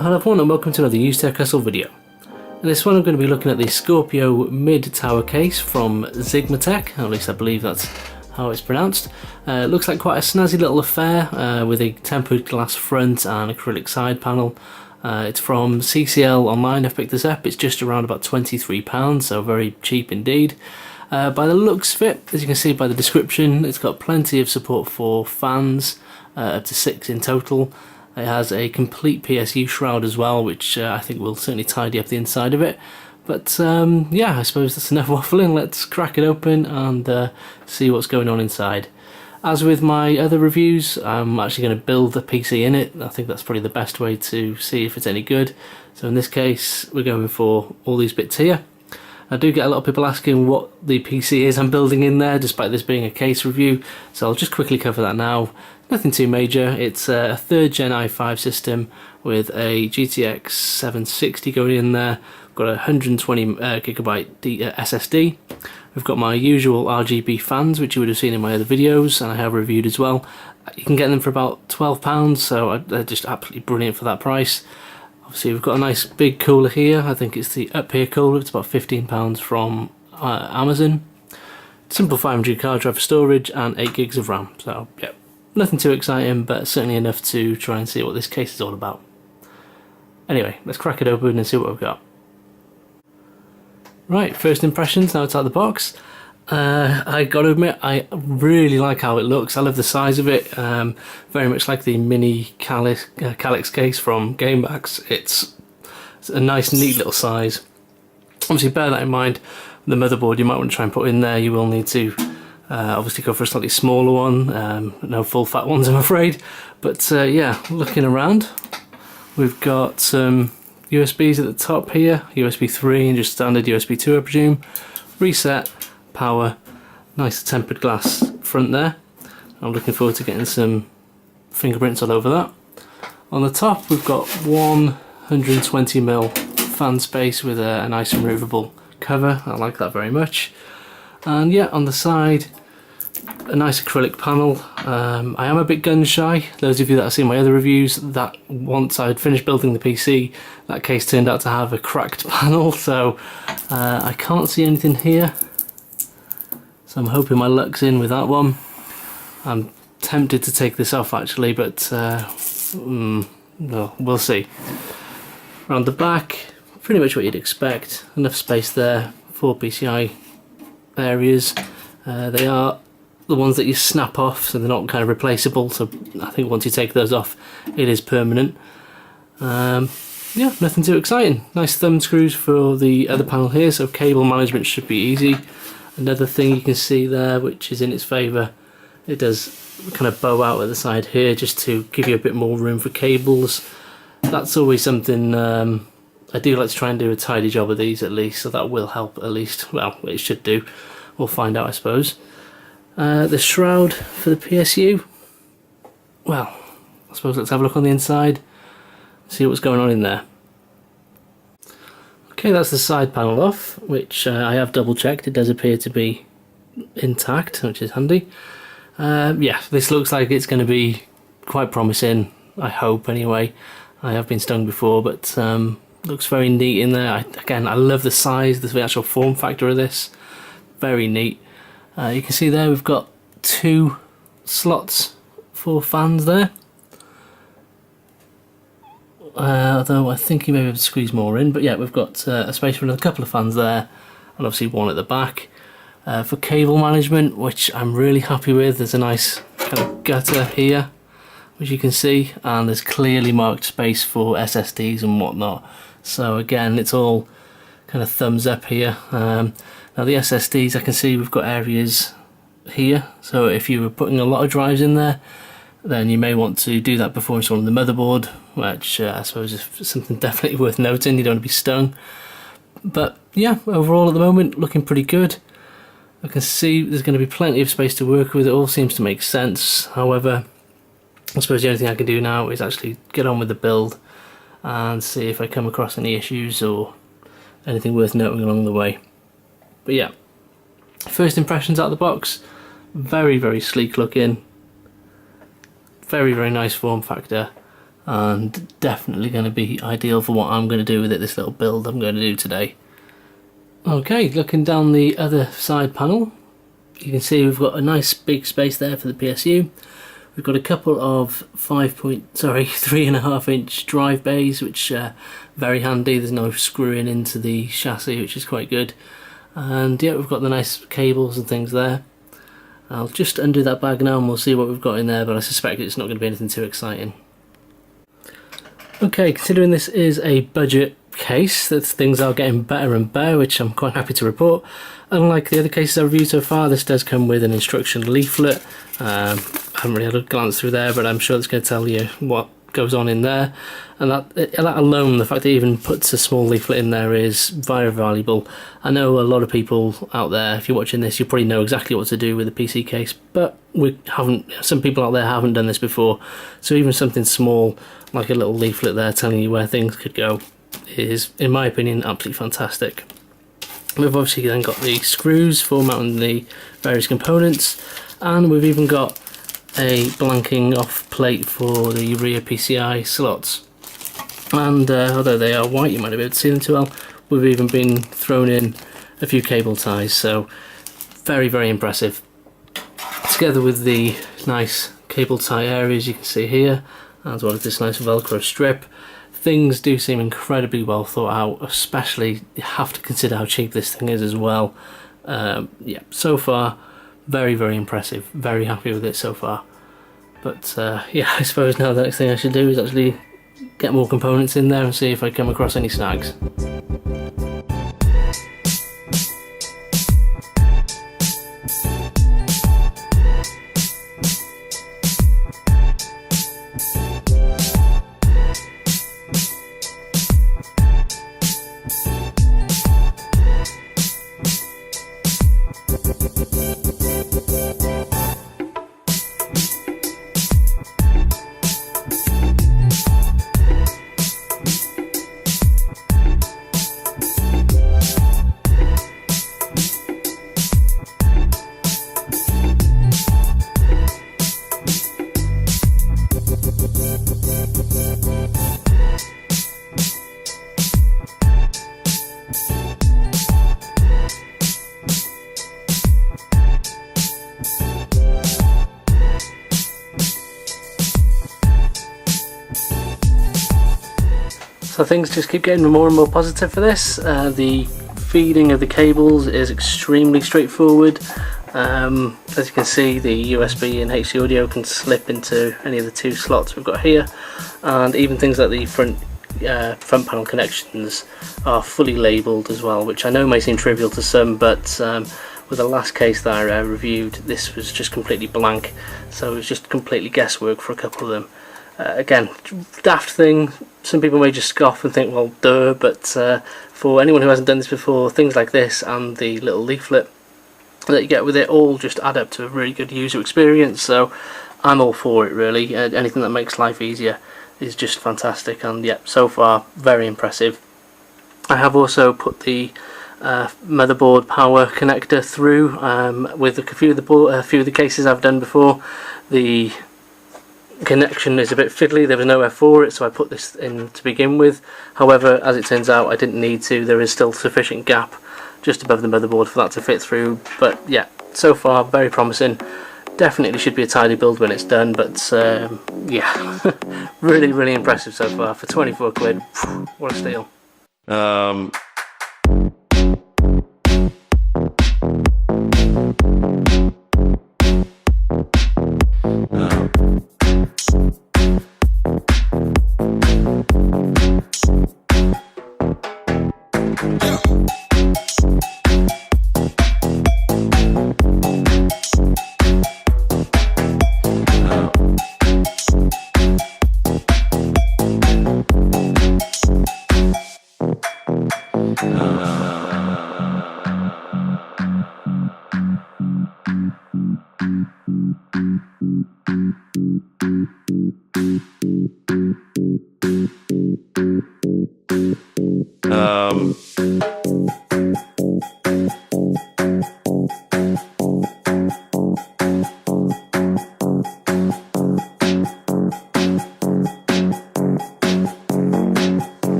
Hello everyone and welcome to another Used Tech Hustle video. In this one I'm going to be looking at the Scorpio mid-tower case from Xigmatek, or at least I believe that's how it's pronounced. It looks like quite a snazzy little affair with a tempered glass front and acrylic side panel. It's from CCL online. I've picked this up. It's just around about £23, so very cheap indeed. By the looks of it, as you can see by the description, it's got plenty of support for fans, up to 6 in total. It has a complete PSU shroud as well, which I think will certainly tidy up the inside of it. But yeah, I suppose that's enough waffling. Let's crack it open and see what's going on inside. As with my other reviews, I'm actually going to build the PC in it. I think that's probably the best way to see if it's any good. So in this case, we're going for all these bits here. I do get a lot of people asking what the PC is I'm building in there, despite this being a case review. So I'll just quickly cover that now. Nothing too major. It's a 3rd gen i5 system with a GTX 760 going in there. I've got a 120 gigabyte SSD. We've got my usual RGB fans, which you would have seen in my other videos, and I have reviewed as well. You can get them for about £12, so they're just absolutely brilliant for that price. Obviously we've got a nice big cooler here. I think it's the Up Here cooler. It's about £15 from Amazon. Simple 500 card drive for storage and 8 gigs of RAM. So yeah, nothing too exciting, but certainly enough to try and see what this case is all about. Anyway, let's crack it open and see what we've got. Right, first impressions now it's out of the box. I got to admit, I really like how it looks. I love the size of it, very much like the mini Calyx case from Gamebacks. It's a nice, neat little size. Obviously, bear that in mind. The motherboard you might want to try and put in there, you will need to obviously go for a slightly smaller one. No full fat ones, I'm afraid. But yeah, looking around, we've got some USBs at the top here, USB 3 and just standard USB 2 I presume. Reset, power, nice tempered glass front there. I'm looking forward to getting some fingerprints all over that. On the top we've got 120mm fan space with a nice removable cover. I like that very much. And yeah, on the side, a nice acrylic panel. I am a bit gun shy. Those of you that have seen my other reviews, that once I'd finished building the PC, that case turned out to have a cracked panel, so I can't see anything here. So I'm hoping my luck's in with that one. I'm tempted to take this off actually, but no, we'll see. Around the back, pretty much what you'd expect. Enough space there, 4 PCI areas. They are the ones that you snap off, so they're not kind of replaceable, so I think once you take those off it is permanent. Yeah, nothing too exciting. Nice thumb screws for the other panel here, so cable management should be easy. Another thing you can see there which is in its favour, it does kind of bow out at the side here just to give you a bit more room for cables. That's always something I do like to try and do a tidy job of these at least, so that will help at least. Well, it should do. We'll find out I suppose. The shroud for the PSU, well, I suppose let's have a look on the inside, see what's going on in there. Okay, that's the side panel off, which I have double checked. It does appear to be intact, which is handy. Yeah, this looks like it's going to be quite promising, I hope anyway. I have been stung before, but looks very neat in there. Again, I love the size, the actual form factor of this. Very neat. You can see there we've got 2 slots for fans there. Although I think you may be able to squeeze more in, but yeah, we've got a space for another couple of fans there, and obviously one at the back. For cable management, which I'm really happy with, there's a nice kind of gutter here, which you can see, and there's clearly marked space for SSDs and whatnot. So again, it's all kind of thumbs up here. Now the SSDs, I can see we've got areas here, so if you were putting a lot of drives in there, then you may want to do that before installing the motherboard, which I suppose is something definitely worth noting. You don't want to be stung. But yeah, overall at the moment, looking pretty good. I can see there's going to be plenty of space to work with. It all seems to make sense. However, I suppose the only thing I can do now is actually get on with the build and see if I come across any issues or anything worth noting along the way. But yeah, first impressions out of the box, very, very sleek looking. Very, very nice form factor. and definitely going to be ideal for what I'm going to do with it, this little build I'm going to do today. Okay, looking down the other side panel, you can see we've got a nice big space there for the PSU. We've got a couple of 3.5 inch drive bays, which are very handy. There's no screwing into the chassis, which is quite good. And yeah, we've got the nice cables and things there. I'll just undo that bag now and we'll see what we've got in there, but I suspect it's not going to be anything too exciting. Okay, considering this is a budget case, that things are getting better and better, which I'm quite happy to report. Unlike the other cases I've reviewed so far, this does come with an instruction leaflet. I haven't really had a glance through there, but I'm sure it's going to tell you what goes on in there, and that alone, the fact that it even puts a small leaflet in there, is very valuable. I know a lot of people out there, if you're watching this, you probably know exactly what to do with a PC case, but some people out there haven't done this before, so even something small like a little leaflet there telling you where things could go is, in my opinion, absolutely fantastic. We've obviously then got the screws for mounting the various components, and we've even got a blanking off plate for the rear PCI slots. And although they are white, you might not be able to see them too well, we've even been thrown in a few cable ties, so very, very impressive. Together with the nice cable tie areas you can see here, as well as this nice Velcro strip, things do seem incredibly well thought out, especially you have to consider how cheap this thing is as well. Yeah, so far very, very impressive, very happy with it so far. But yeah, I suppose now the next thing I should do is actually get more components in there and see if I come across any snags. So things just keep getting more and more positive for this. The feeding of the cables is extremely straightforward. As you can see, the USB and HD audio can slip into any of the two slots we've got here, and even things like the front panel connections are fully labelled as well, which I know may seem trivial to some, but with the last case that I reviewed, this was just completely blank, so it was just completely guesswork for a couple of them. Again, daft thing, some people may just scoff and think, well, duh, but for anyone who hasn't done this before, things like this and the little leaflet that you get with it all just add up to a really good user experience, so I'm all for it really. Anything that makes life easier is just fantastic, and yeah, so far very impressive. I have also put the motherboard power connector through with a few of the cases I've done before. The connection is a bit fiddly, there was nowhere for it, so I put this in to begin with. However, as it turns out, I didn't need to. There is still sufficient gap just above the motherboard for that to fit through, but yeah, so far very promising. Definitely should be a tidy build when it's done, but yeah, really, really impressive so far. For 24 quid, what a steal.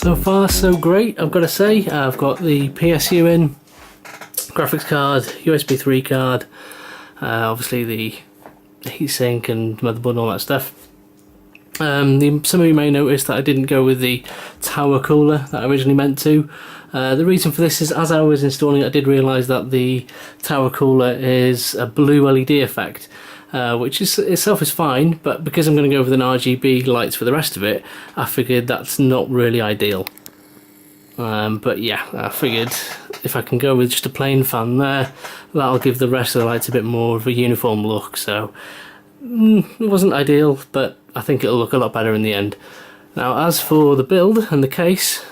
So far so great, I've got to say. I've got the PSU in, graphics card, USB 3 card, obviously the heatsink and motherboard and all that stuff. Some of you may notice that I didn't go with the tower cooler that I originally meant to. The reason for this is, as I was installing it, I did realise that the tower cooler is a blue LED effect, which is itself is fine, but because I'm going to go with an RGB lights for the rest of it, I figured that's not really ideal. But yeah, I figured if I can go with just a plain fan there, that'll give the rest of the lights a bit more of a uniform look. So it wasn't ideal, but I think it'll look a lot better in the end. Now, as for the build and the case,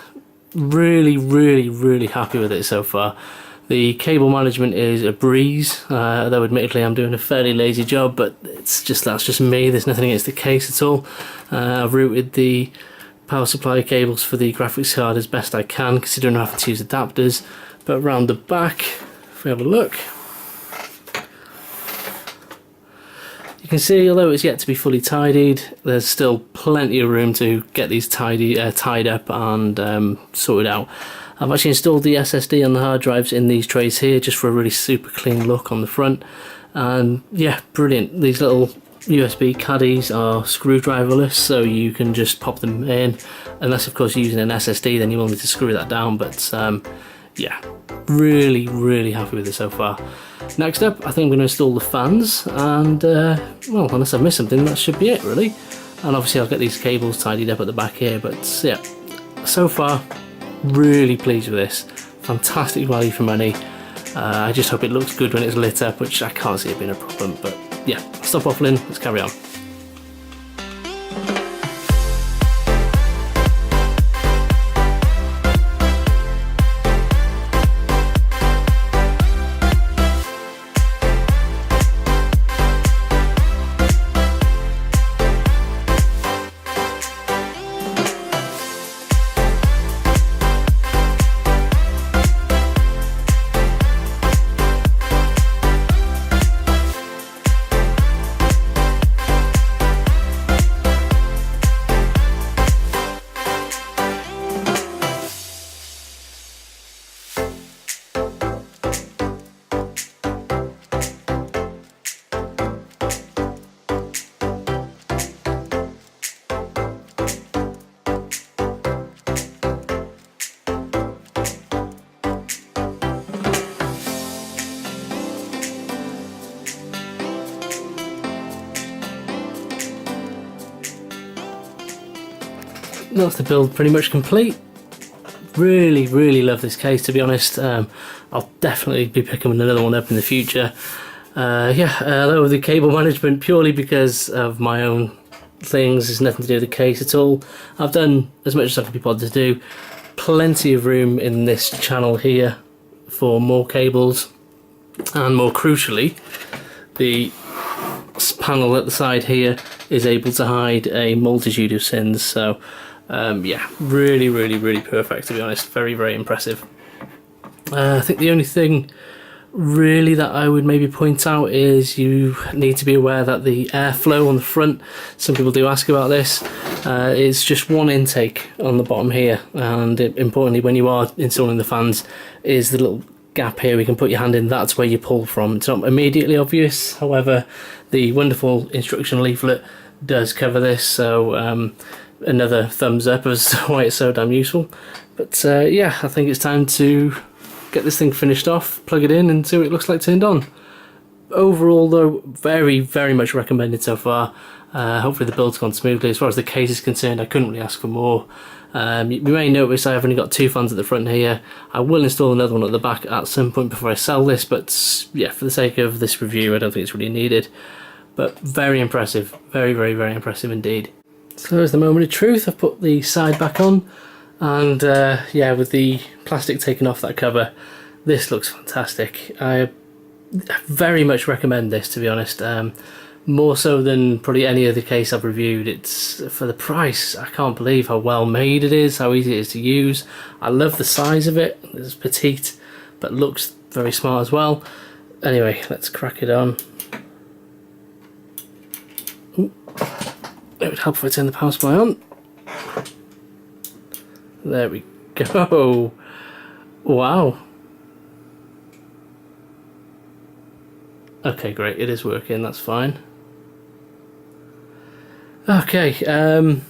really happy with it so far. The cable management is a breeze, though admittedly I'm doing a fairly lazy job, but that's just me. There's nothing against the case at all. I've routed the power supply cables for the graphics card as best I can, considering I have to use adapters. But around the back, if we have a look, you can see, although it's yet to be fully tidied, there's still plenty of room to get these tied up and sorted out. I've actually installed the SSD and the hard drives in these trays here just for a really super clean look on the front. And yeah, brilliant. These little USB caddies are screwdriverless, so you can just pop them in, unless of course you're using an SSD, then you will need to screw that down. But yeah, really happy with it so far. Next up, I think I'm going to install the fans, and well, unless I've missed something, that should be it really. And obviously I'll get these cables tidied up at the back here, but yeah, so far really pleased with this. Fantastic value for money. I just hope it looks good when it's lit up, which I can't see it being a problem. But yeah, stop waffling, let's carry on. That's the build pretty much complete. Really love this case, to be honest. I'll definitely be picking another one up in the future. Yeah, although the cable management, purely because of my own things, there's nothing to do with the case at all. I've done as much as I could be bothered to do. Plenty of room in this channel here for more cables, and more crucially, the panel at the side here is able to hide a multitude of sins. So yeah, really perfect, to be honest. Very impressive. I think the only thing really that I would maybe point out is you need to be aware that the airflow on the front, some people do ask about this, is just one intake on the bottom here, and importantly, when you are installing the fans, is the little gap here we can put your hand in. That's where you pull from. It's not immediately obvious, however the wonderful instruction leaflet does cover this, so another thumbs up as to why it's so damn useful. But yeah, I think it's time to get this thing finished off, plug it in, and see what it looks like turned on. Overall though, very much recommended so far. Hopefully the build's gone smoothly. As far as the case is concerned, I couldn't really ask for more. You may notice I've only got 2 fans at the front here. I will install another one at the back at some point before I sell this, but yeah, for the sake of this review, I don't think it's really needed. But very impressive, very impressive indeed. So there's the moment of truth. I've put the side back on, and yeah, with the plastic taken off that cover, this looks fantastic. I very much recommend this, to be honest. More so than probably any other case I've reviewed. It's for the price. I can't believe how well made it is, how easy it is to use. I love the size of it. It's petite, but looks very smart as well. Anyway, let's crack it on. Ooh. It would help if I turn the power supply on. There we go. Wow. Okay, great. It is working. That's fine. Okay. That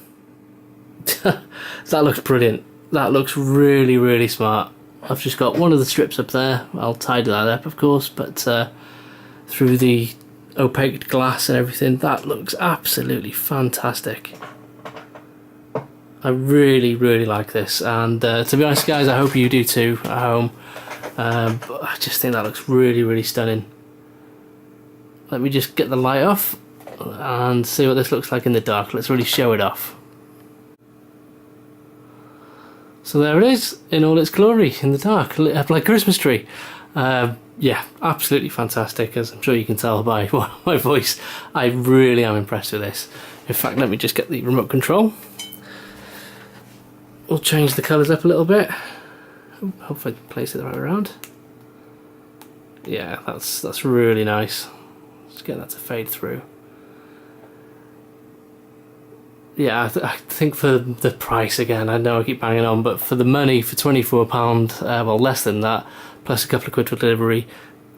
looks brilliant. That looks really, really smart. I've just got one of the strips up there. I'll tidy that up, of course, but through the opaque glass and everything, that looks absolutely fantastic. I really, really like this, and to be honest, guys, I hope you do too at home. But I just think that looks really, really stunning. Let me just get the light off and see what this looks like in the dark. Let's really show it off. So there it is, in all its glory, in the dark, lit up like a Christmas tree. Yeah, absolutely fantastic, as I'm sure you can tell by my voice. I really am impressed with this. In fact, let me just get the remote control. We'll change the colours up a little bit. Hopefully I can place it the right way around. Yeah, that's really nice. Let's get that to fade through. Yeah, I think for the price, again, I know I keep banging on, but for the money, for £24, well, less than that, plus a couple of quid for delivery,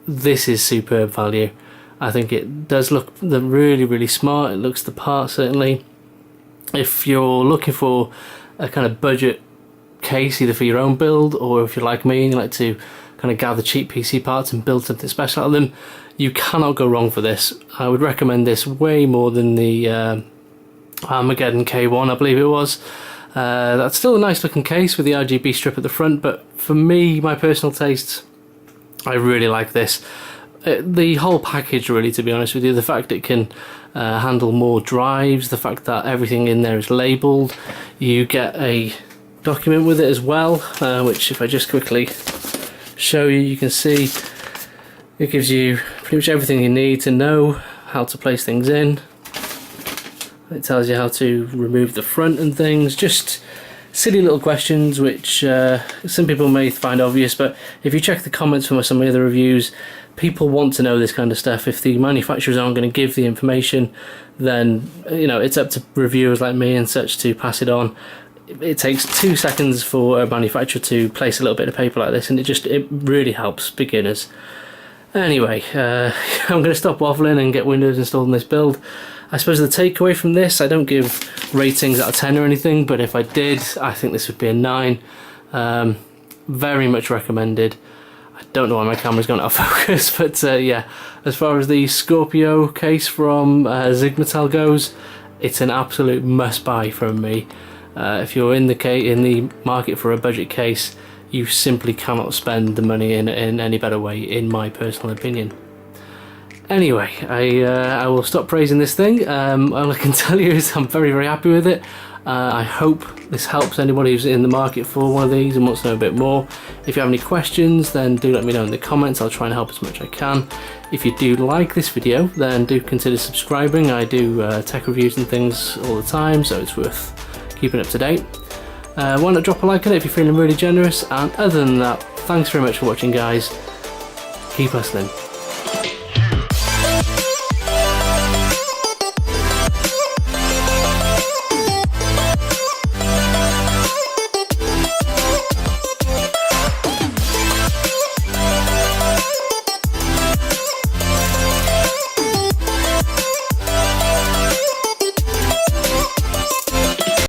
this is superb value. I think it does look really, really smart. It looks the part, certainly. If you're looking for a kind of budget case, either for your own build, or if you're like me and you like to kind of gather cheap PC parts and build something special out of them, you cannot go wrong for this. I would recommend this way more than the Armageddon K1, I believe it was. That's still a nice looking case with the RGB strip at the front, but for me, my personal taste, I really like this. The whole package, really, to be honest with you, the fact it can handle more drives, the fact that everything in there is labelled, you get a document with it as well, which if I just quickly show you, you can see it gives you pretty much everything you need to know how to place things in. It tells you how to remove the front and things, just silly little questions which some people may find obvious, but if you check the comments from some of the other reviews, people want to know this kind of stuff. If the manufacturers aren't going to give the information, then it's up to reviewers like me and such to pass it on. It takes 2 seconds for a manufacturer to place a little bit of paper like this, and it really helps beginners. Anyway, I'm going to stop waffling and get Windows installed in this build. I suppose the takeaway from this, I don't give ratings out of 10 or anything, but if I did, I think this would be a 9. Very much recommended. I don't know why my camera's gone out of focus, but yeah, as far as the Scorpio case from Xigmatek goes, it's an absolute must-buy from me. If you're in the market for a budget case, you simply cannot spend the money in any better way, in my personal opinion. Anyway, I will stop praising this thing. All I can tell you is I'm very, very happy with it. I hope this helps anybody who's in the market for one of these and wants to know a bit more. If you have any questions, then do let me know in the comments. I'll try and help as much as I can. If you do like this video, then do consider subscribing. I do tech reviews and things all the time, so it's worth keeping up to date. Why not drop a like on it if you're feeling really generous, and other than that, thanks very much for watching, guys. Keep hustling.